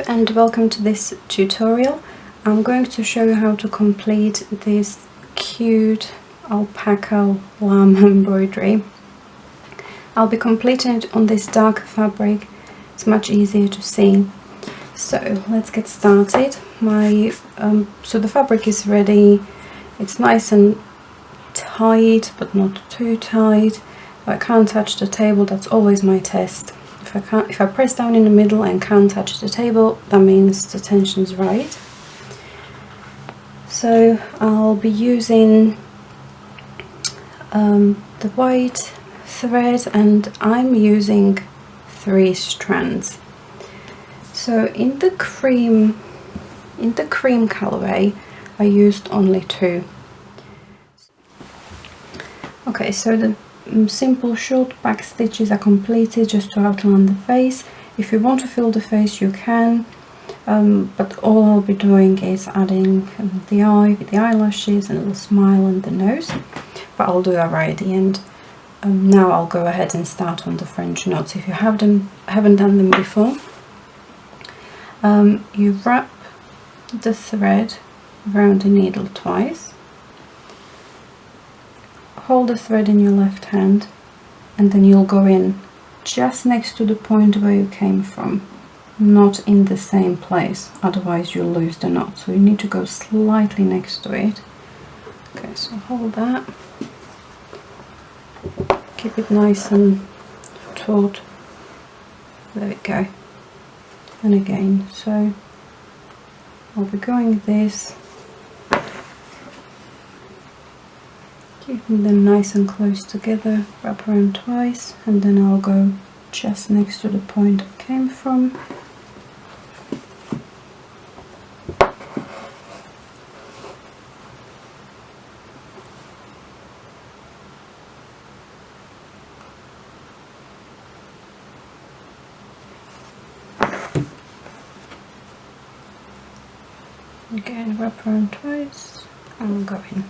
Hello and welcome to this tutorial. I'm going to show you how to complete this cute alpaca llama embroidery. I'll be completing it on this dark fabric. It's much easier to see. So let's get started. So the fabric is ready. It's nice and tight but not too tight. I can't touch the table, that's always my test. If I press down in the middle and can't touch the table, that means the tension's right. So I'll be using the white thread, and I'm using 3 strands. So in the cream colorway, I used only 2. Okay, so the simple short back stitches are completed just to outline the face. If you want to fill the face, you can, but all I'll be doing is adding the eye with the eyelashes and a little smile and the nose, but I'll do that right at the end. Now I'll go ahead and start on the French knots. If you haven't done them before, you wrap the thread around the needle twice. Hold the thread in your left hand, and then you'll go in just next to the point where you came from, not in the same place, otherwise you'll lose the knot. So you need to go slightly next to it. Okay, so hold that, keep it nice and taut. There we go. And again, so I'll be going this, keeping them nice and close together, wrap around twice, and then I'll go just next to the point I came from. Again, wrap around twice and go in.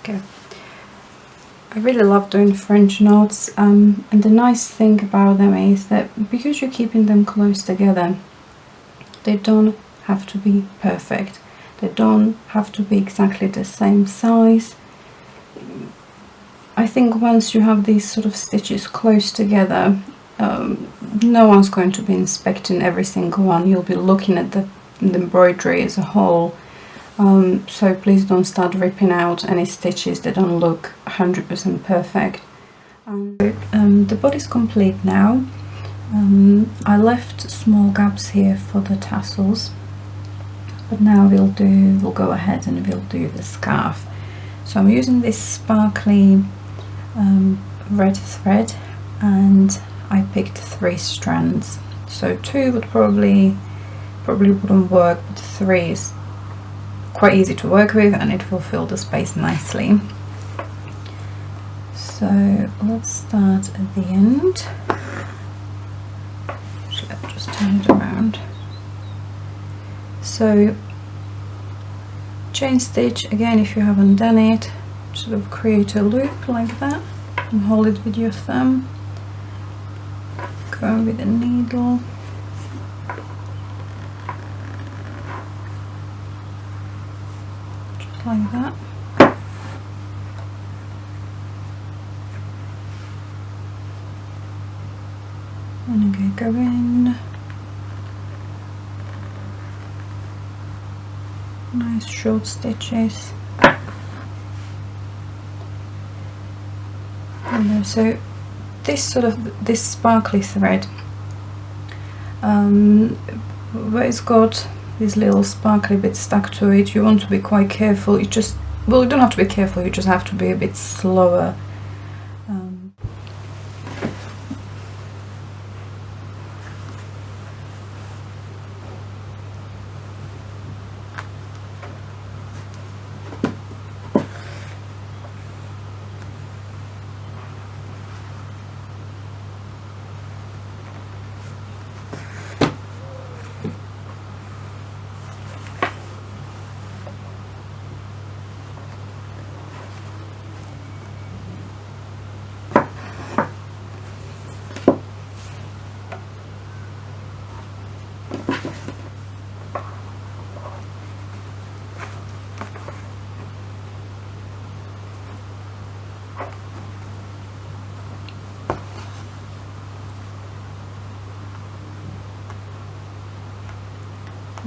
Okay. I really love doing French knots, and the nice thing about them is that because you're keeping them close together, they don't have to be perfect. They don't have to be exactly the same size. I think once you have these sort of stitches close together, no one's going to be inspecting every single one. You'll be looking at the embroidery as a whole. So please don't start ripping out any stitches that don't look 100% perfect. The body's complete now. I left small gaps here for the tassels, but now we'll go ahead and we'll do the scarf. So I'm using this sparkly red thread, and I picked 3 strands. So 2 would probably wouldn't work, but 3 is quite easy to work with, and it will fill the space nicely. So let's start at the end. So let's just turn it around. So chain stitch again, if you haven't done it, sort of create a loop like that and hold it with your thumb. Go with the needle. Like that. And again, go in. Nice short stitches. And so this sparkly thread, where it's got these little sparkly bits stuck to it, you want to be quite careful. You don't have to be careful, you just have to be a bit slower.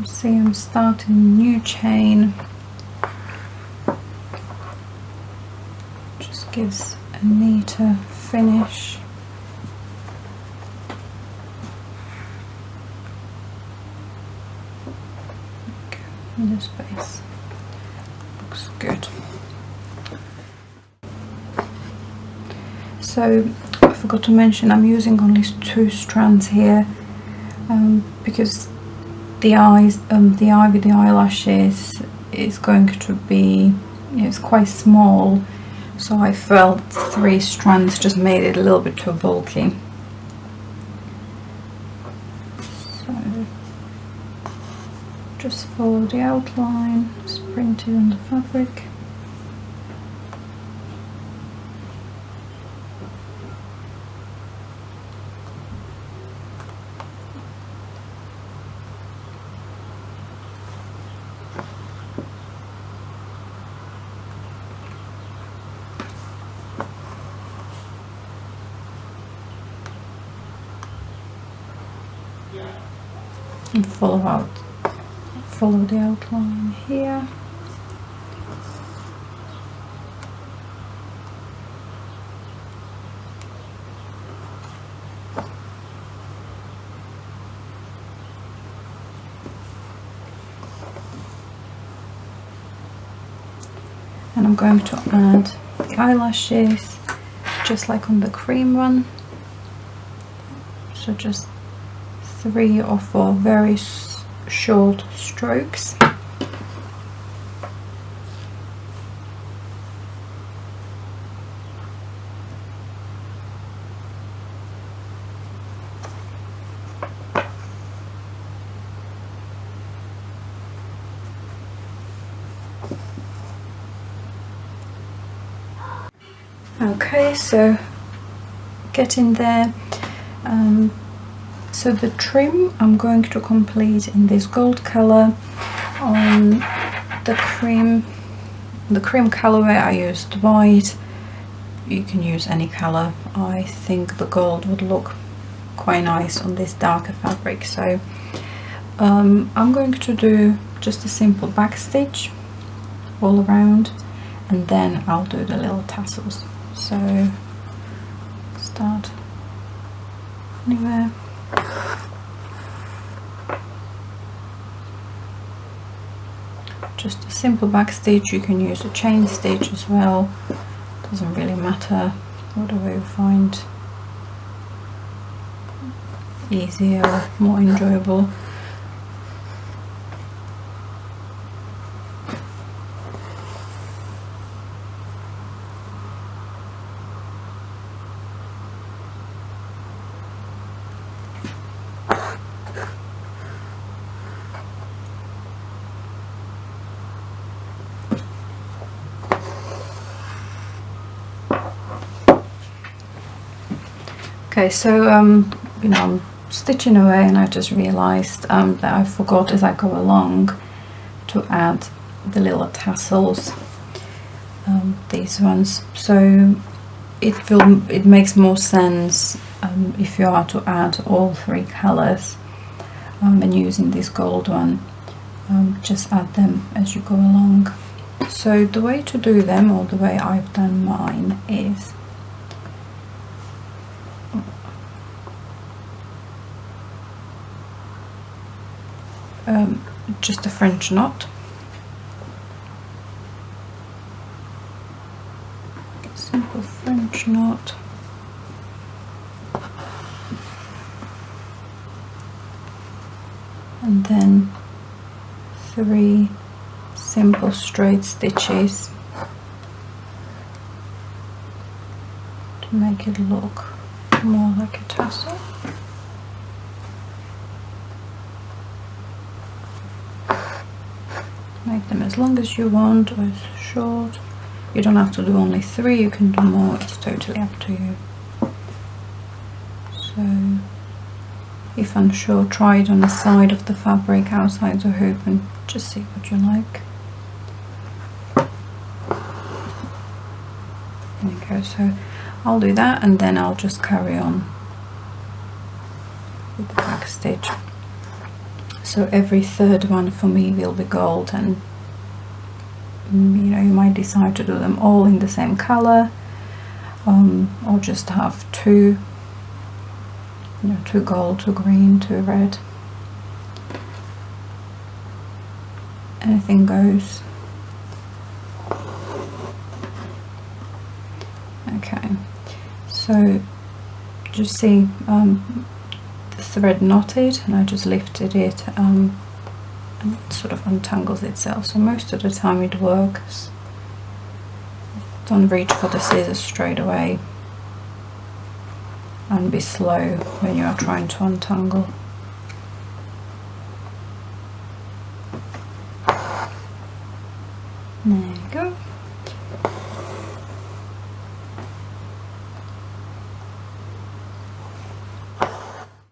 See, I'm starting a new chain. Just gives a neater finish. Okay, this base looks good. So I forgot to mention I'm using only 2 strands here, because the eye with the eyelashes is going to be, it's quite small, so I felt 3 strands just made it a little bit too bulky. So just follow the outline, it's printed on the fabric. And follow the outline here. And I'm going to add the eyelashes just like on the cream one, so just 3 or 4 very short strokes. Okay, so getting there. So the trim I'm going to complete in this gold color. On the cream colorway I used white. You can use any color. I think the gold would look quite nice on this darker fabric. So I'm going to do just a simple back stitch all around, and then I'll do the little tassels. So start anywhere. Just a simple back stitch. You can use a chain stitch as well, doesn't really matter, whatever you find easier or more enjoyable. Okay, so you know, I'm stitching away and I just realized that I forgot as I go along to add the little tassels, these ones. So it makes more sense if you are to add all 3 colors, and using this gold one, just add them as you go along. So the way to do them, or the way I've done mine, is just a French knot, simple French knot, and then 3 simple straight stitches to make it look more like a tassel. Make them as long as you want or as short. You don't have to do only 3, you can do more, it's totally up to you. So if unsure, try it on the side of the fabric outside the hoop and just see what you like. There you go. So I'll do that and then I'll just carry on with the back stitch. so every third one for me will be gold, and you know, you might decide to do them all in the same color, or just have two, you know, two gold, two green, two red. Anything goes. Okay, so just see the thread knotted, and I just lifted it, and it sort of untangles itself, so most of the time it works. Don't reach for the scissors straight away, and be slow when you are trying to untangle. There you go.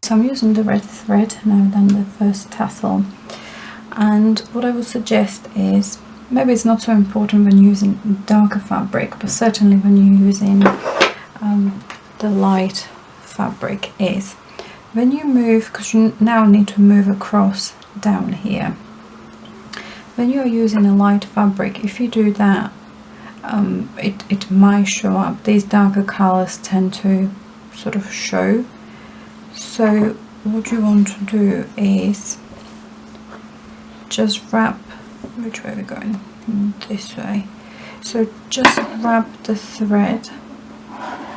So I'm using the red thread, and I've done the first tassel. And what I would suggest is, maybe it's not so important when using darker fabric, but certainly when you're using the light fabric, is when you move, because you now need to move across down here. When you are using a light fabric, if you do that, it might show up. These darker colors tend to sort of show. So what you want to do is just wrap, which way are we going? This way. So just wrap the thread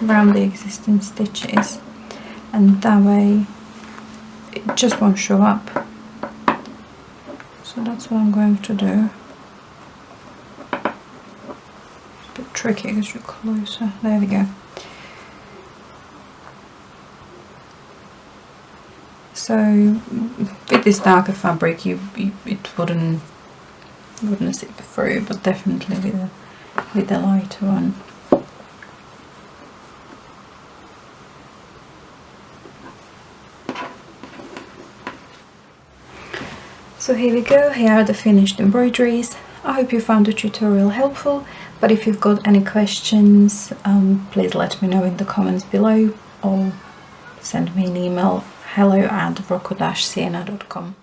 around the existing stitches, and that way it just won't show up. So that's what I'm going to do. It's a bit tricky because you're closer. There we go. So with this darker fabric, it wouldn't slip through, but definitely with the lighter one. So here we go, here are the finished embroideries. I hope you found the tutorial helpful, but if you've got any questions, please let me know in the comments below, or send me an email, hello@rocco-sienna.com.